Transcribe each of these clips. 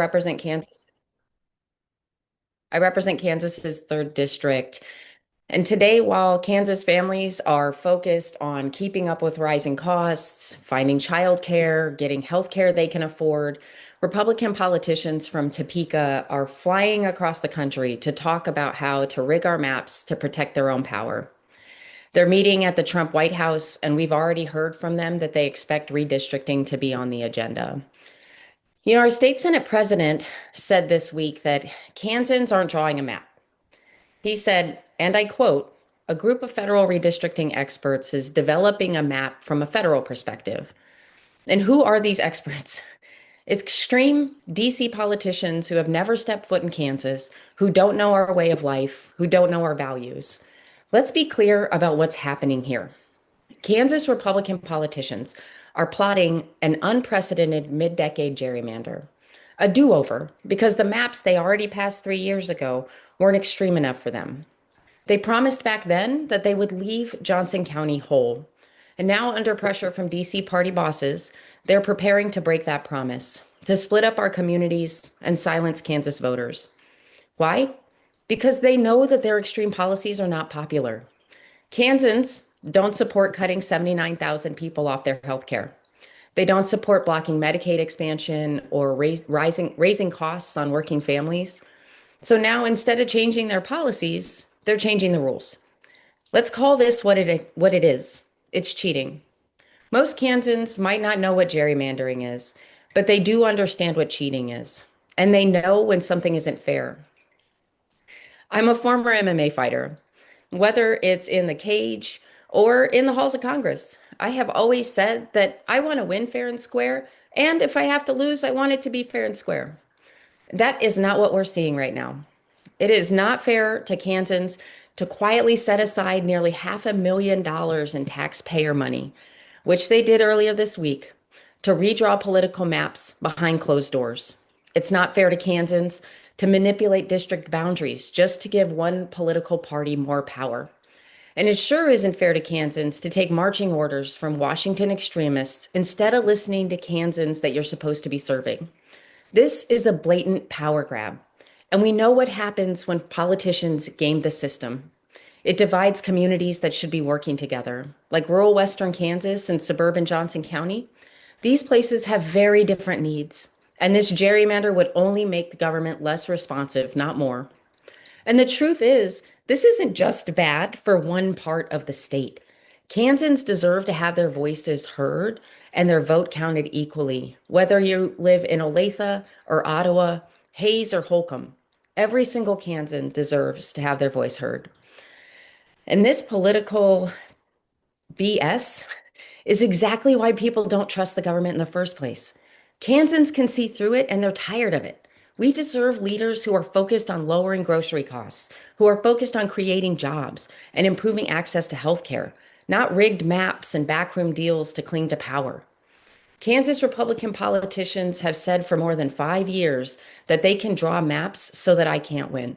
represent Kansas. I represent Kansas's third district. And today, while Kansas families are focused on keeping up with rising costs, finding childcare, getting health care they can afford, Republican politicians from Topeka are flying across the country to talk about how to rig our maps to protect their own power. They're meeting at the Trump White House, and we've already heard from them that they expect redistricting to be on the agenda. Our state Senate president said this week that Kansans aren't drawing a map. He said, and I quote, a group of federal redistricting experts is developing a map from a federal perspective. And who are these experts? It's extreme DC politicians who have never stepped foot in Kansas, who don't know our way of life, who don't know our values. Let's be clear about what's happening here. Kansas Republican politicians are plotting an unprecedented mid-decade gerrymander, a do-over, because the maps they already passed 3 years ago weren't extreme enough for them. They promised back then that they would leave Johnson County whole. And now, under pressure from DC party bosses, they're preparing to break that promise, to split up our communities and silence Kansas voters. Why? Because they know that their extreme policies are not popular. Kansans don't support cutting 79,000 people off their health care. They don't support blocking Medicaid expansion or raising costs on working families. So now, instead of changing their policies, they're changing the rules. Let's call this what it is. It's cheating. Most Kansans might not know what gerrymandering is, but they do understand what cheating is. And they know when something isn't fair. I'm a former MMA fighter. Whether it's in the cage or in the halls of Congress, I have always said that I want to win fair and square. And if I have to lose, I want it to be fair and square. That is not what we're seeing right now. It is not fair to Kansans to quietly set aside nearly $500,000 in taxpayer money, which they did earlier this week, to redraw political maps behind closed doors. It's not fair to Kansans to manipulate district boundaries just to give one political party more power. And it sure isn't fair to Kansans to take marching orders from Washington extremists instead of listening to Kansans that you're supposed to be serving. This is a blatant power grab. And we know what happens when politicians game the system. It divides communities that should be working together, like rural Western Kansas and suburban Johnson County. These places have very different needs, and this gerrymander would only make the government less responsive, not more. And the truth is, this isn't just bad for one part of the state. Kansans deserve to have their voices heard and their vote counted equally, whether you live in Olathe or Ottawa, Hayes or Holcomb. Every single Kansan deserves to have their voice heard. And this political BS is exactly why people don't trust the government in the first place. Kansans can see through it and they're tired of it. We deserve leaders who are focused on lowering grocery costs, who are focused on creating jobs and improving access to health care, not rigged maps and backroom deals to cling to power. Kansas Republican politicians have said for more than 5 years that they can draw maps so that I can't win.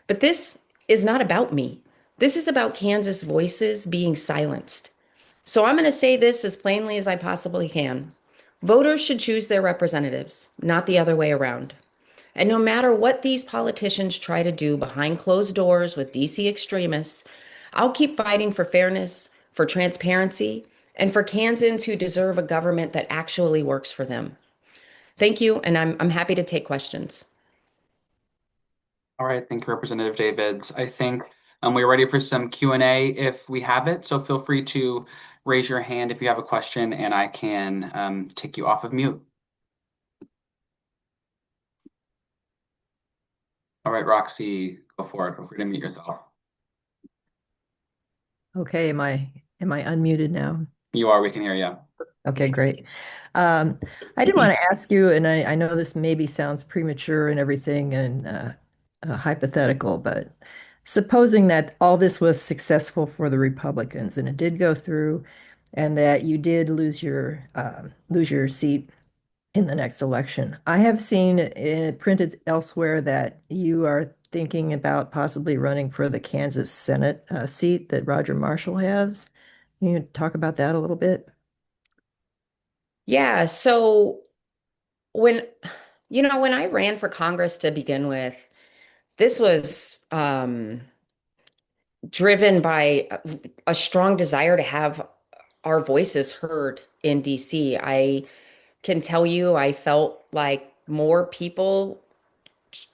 But this is not about me. This is about Kansas voices being silenced. So I'm going to say this as plainly as I possibly can. Voters should choose their representatives, not the other way around. And no matter what these politicians try to do behind closed doors with DC extremists, I'll keep fighting for fairness, for transparency, and for Kansans who deserve a government that actually works for them. Thank you, and I'm happy to take questions. All right, thank you, Representative Davids. I think we're ready for some Q&A if we have it. So feel free to raise your hand if you have a question, and I can take you off of mute. All right, Roxy, go for it. We're going to mute your thought. Okay, am I unmuted now? You are. We can hear you. Okay, great. I did want to ask you, and I know this maybe sounds premature and everything and hypothetical, but supposing that all this was successful for the Republicans and it did go through, and that you did lose your seat in the next election. I have seen it printed elsewhere that you are thinking about possibly running for the Kansas Senate seat that Roger Marshall has. Can you talk about that a little bit? Yeah, so when When I ran for Congress to begin with, this was driven by a strong desire to have our voices heard in DC. I can tell you, I felt like more people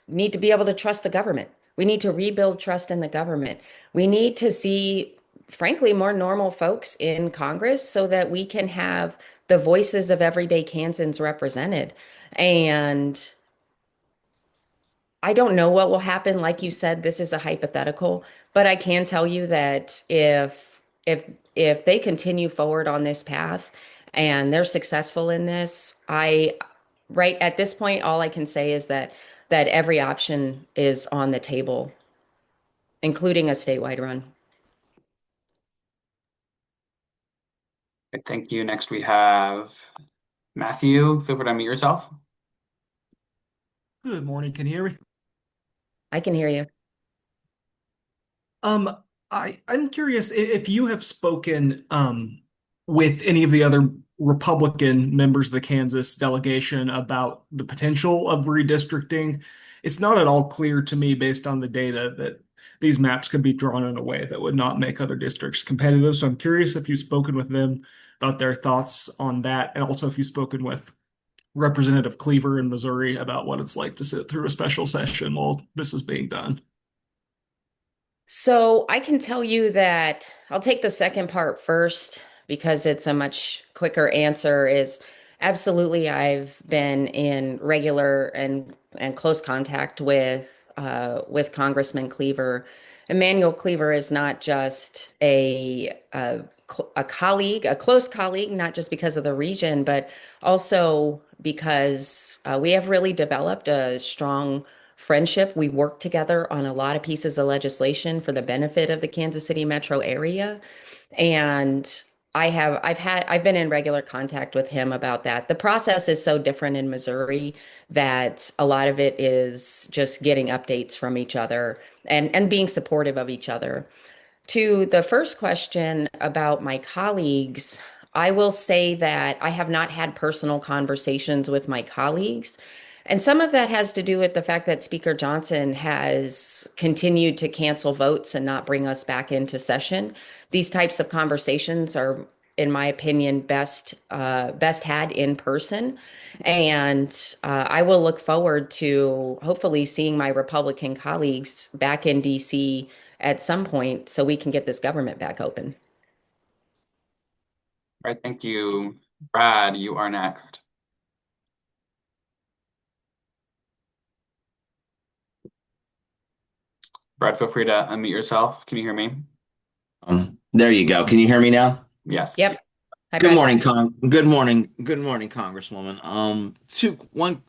need to be able to trust the government. We need to rebuild trust in the government. We need to see, frankly, more normal folks in Congress so that we can have the voices of everyday Kansans represented. And I don't know what will happen. Like you said, this is a hypothetical, but I can tell you that if they continue forward on this path and they're successful in this, I right at this point, all I can say is that every option is on the table, including a statewide run. Thank you. Next, we have Matthew. Feel free to unmute yourself. Good morning. Can you hear me? I can hear you. Um, I'm curious if you have spoken with any of the other Republican members of the Kansas delegation about the potential of redistricting. It's not at all clear to me based on the data that these maps could be drawn in a way that would not make other districts competitive. So I'm curious if you've spoken with them about their thoughts on that, and also if you've spoken with Representative Cleaver in Missouri about what it's like to sit through a special session while this is being done. So I can tell you that I'll take the second part first because it's a much quicker answer is absolutely I've been in regular and close contact with Congressman Cleaver. Emmanuel Cleaver is not just a colleague, a close colleague, not just because of the region, but also because we have really developed a strong friendship. We work together on a lot of pieces of legislation for the benefit of the Kansas City metro area. And I've been in regular contact with him about that. The process is so different in Missouri that a lot of it is just getting updates from each other and being supportive of each other. To the first question about my colleagues, I will say that I have not had personal conversations with my colleagues. And some of that has to do with the fact that Speaker Johnson has continued to cancel votes and not bring us back into session. These types of conversations are, in my opinion, best had in person. And I will look forward to hopefully seeing my Republican colleagues back in DC at some point so we can get this government back open. All right, thank you. Brad, you are next. Brad, feel free to unmute yourself. Can you hear me? There you go. Can you hear me now? Yes. Yep. Hi, Good Brad. morning, Good morning. Good morning, Congresswoman.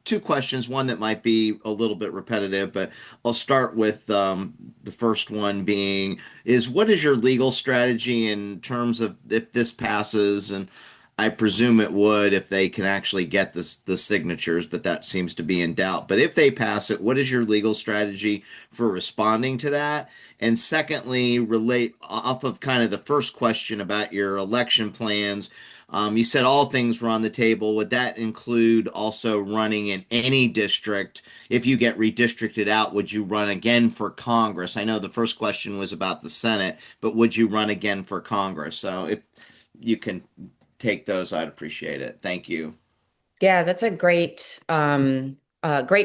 Two questions. One that might be a little bit repetitive, but I'll start with the first one being is what is your legal strategy in terms of if this passes, and I presume it would if they can actually get the signatures, but that seems to be in doubt. But if they pass it, what is your legal strategy for responding to that? And secondly, relate off of kind of the first question about your election plans. You said all things were on the table. Would that include also running in any district? If you get redistricted out, would you run again for Congress? I know the first question was about the Senate, but would you run again for Congress? So if you can take those, I'd appreciate it. Thank you. Yeah, that's a great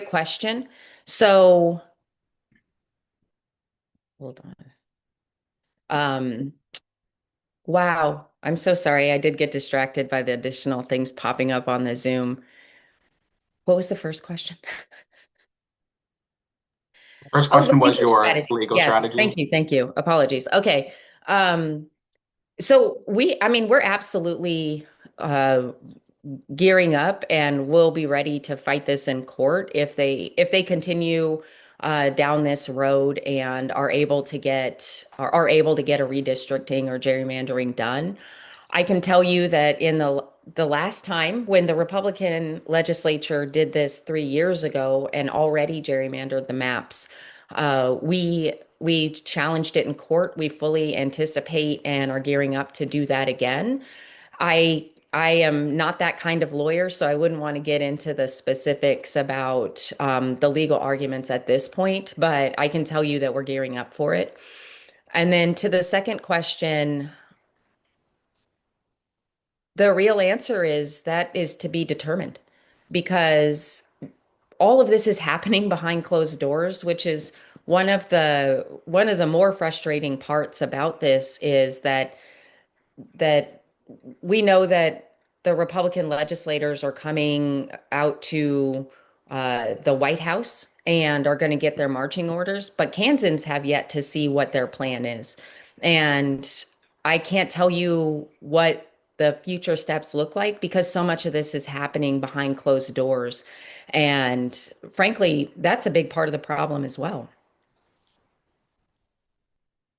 question. So hold on. Wow, I'm so sorry. I did get distracted by the additional things popping up on the Zoom. What was the first question? First Oh, the question was legal your strategy. legal Yes, strategy. thank you. Apologies. Okay. Um, I mean, we're absolutely uh, gearing up and we'll be ready to fight this in court if they continue down this road and are able to get a redistricting or gerrymandering done. I can tell you that in the last time when the Republican legislature did this 3 years ago and already gerrymandered the maps, we challenged it in court. We fully anticipate and are gearing up to do that again. I I am not that kind of lawyer, so I wouldn't want to get into the specifics about the legal arguments at this point, but I can tell you that we're gearing up for it. And then to the second question, the real answer is that is to be determined because all of this is happening behind closed doors, which is one of the more frustrating parts about this is that we know that the Republican legislators are coming out to the White House and are going to get their marching orders, but Kansans have yet to see what their plan is. And I can't tell you what the future steps look like because so much of this is happening behind closed doors. And frankly, that's a big part of the problem as well.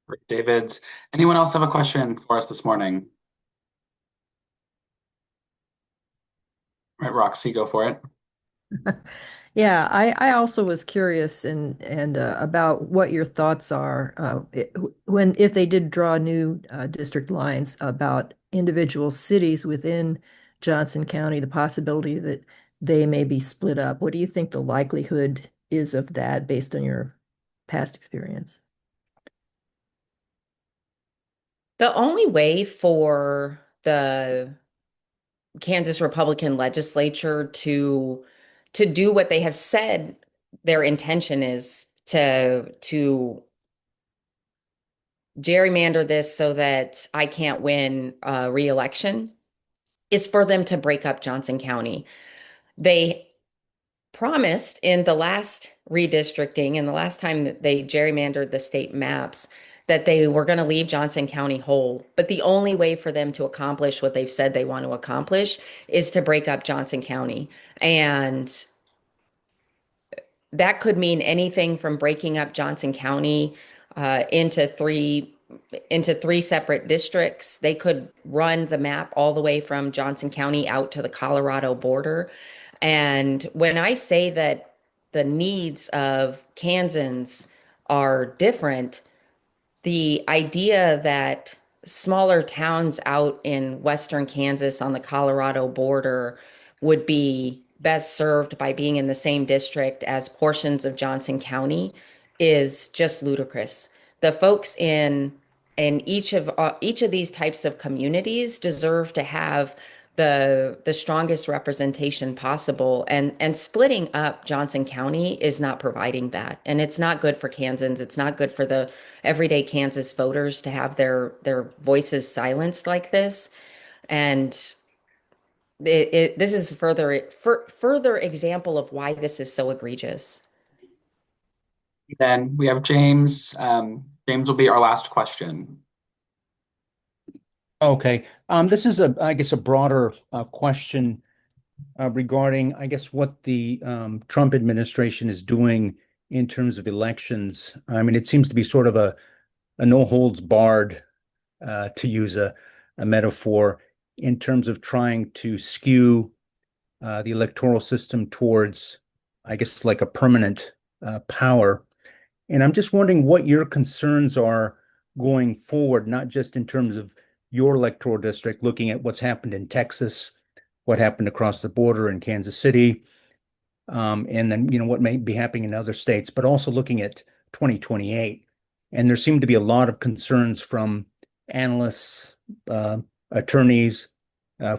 Rick Davids. Anyone else have a question for us this morning? Right, Roxy, go for it. Yeah, I also was curious and about what your thoughts are when if they did draw new district lines about individual cities within Johnson County, the possibility that they may be split up. What do you think the likelihood is of that based on your past experience? The only way for the Kansas Republican legislature to do what they have said their intention is to gerrymander this so that I can't win re-election is for them to break up Johnson County. They promised in the last redistricting and the last time that they gerrymandered the state maps that they were going to leave Johnson County whole. But the only way for them to accomplish what they've said they want to accomplish is to break up Johnson County. And that could mean anything from breaking up Johnson County uh, into three into three separate districts. They could run the map all the way from Johnson County out to the Colorado border. And when I say that the needs of Kansans are different, the idea that smaller towns out in western Kansas on the Colorado border would be best served by being in the same district as portions of Johnson County is just ludicrous. The folks in each of these types of communities deserve to have the strongest representation possible, and splitting up Johnson County is not providing that, and it's not good for Kansans. It's not good for the everyday Kansas voters to have their voices silenced like this. And this is further example of why this is so egregious. Then we have James. James will be our last question. Okay. This is I guess, a broader question regarding, I guess, what the Trump administration is doing in terms of elections. I mean, it seems to be sort of a no holds barred, to use a metaphor, in terms of trying to skew the electoral system towards, I guess, like a permanent power. And I'm just wondering what your concerns are going forward, not just in terms of your electoral district, looking at what's happened in Texas, what happened across the border in Kansas City, and then, what may be happening in other states, but also looking at 2028. And there seem to be a lot of concerns from analysts, attorneys,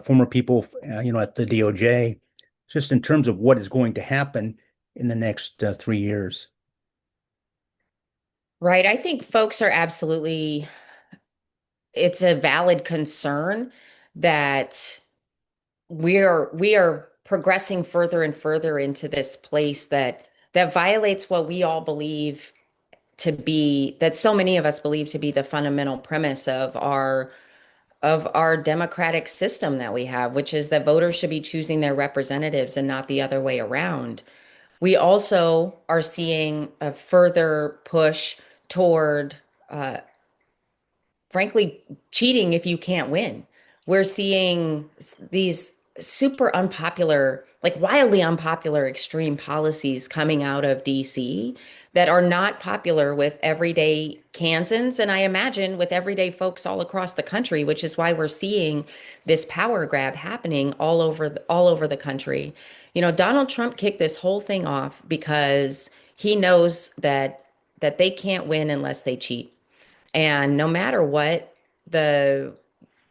former people, at the DOJ, just in terms of what is going to happen in the next 3 years. Right. I think folks are absolutely, it's a valid concern that we are progressing further and further into this place that violates what we all believe to be, that so many of us believe to be the fundamental premise of our democratic system that we have, which is that voters should be choosing their representatives and not the other way around. We also are seeing a further push toward, frankly, cheating if you can't win. We're seeing these super unpopular, like wildly unpopular extreme policies coming out of DC that are not popular with everyday Kansans, and I imagine with everyday folks all across the country, which is why we're seeing this power grab happening all over the country. Donald Trump kicked this whole thing off because he knows that they can't win unless they cheat. And no matter what, the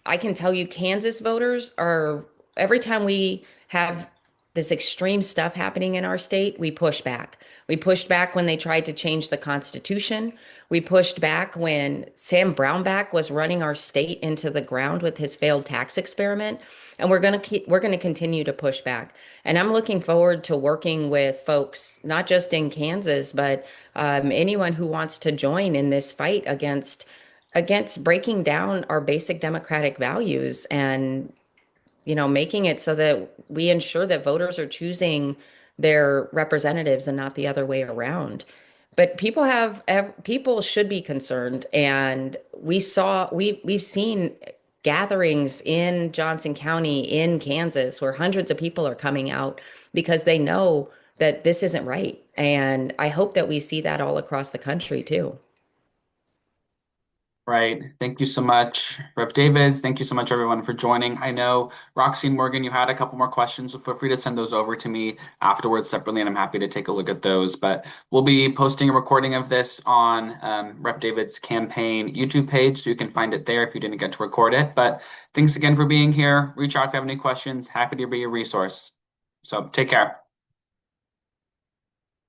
I can tell you, Kansas voters are, every time we have this extreme stuff happening in our state, we push back. We pushed back when they tried to change the Constitution. We pushed back when Sam Brownback was running our state into the ground with his failed tax experiment. And we're going to continue to push back. And I'm looking forward to working with folks, not just in Kansas, but anyone who wants to join in this fight against breaking down our basic democratic values and making it so that we ensure that voters are choosing their representatives and not the other way around. But people should be concerned, and we've seen gatherings in Johnson County in Kansas where hundreds of people are coming out because they know that this isn't right. And I hope that we see that all across the country too. Right. Thank you so much, Rev Davids. Thank you so much, everyone, for joining. I know, Roxy and Morgan, you had a couple more questions, so feel free to send those over to me afterwards separately, and I'm happy to take a look at those. But we'll be posting a recording of this on Rep David's campaign YouTube page, so you can find it there if you didn't get to record it. But thanks again for being here. Reach out if you have any questions. Happy to be a resource. So take care.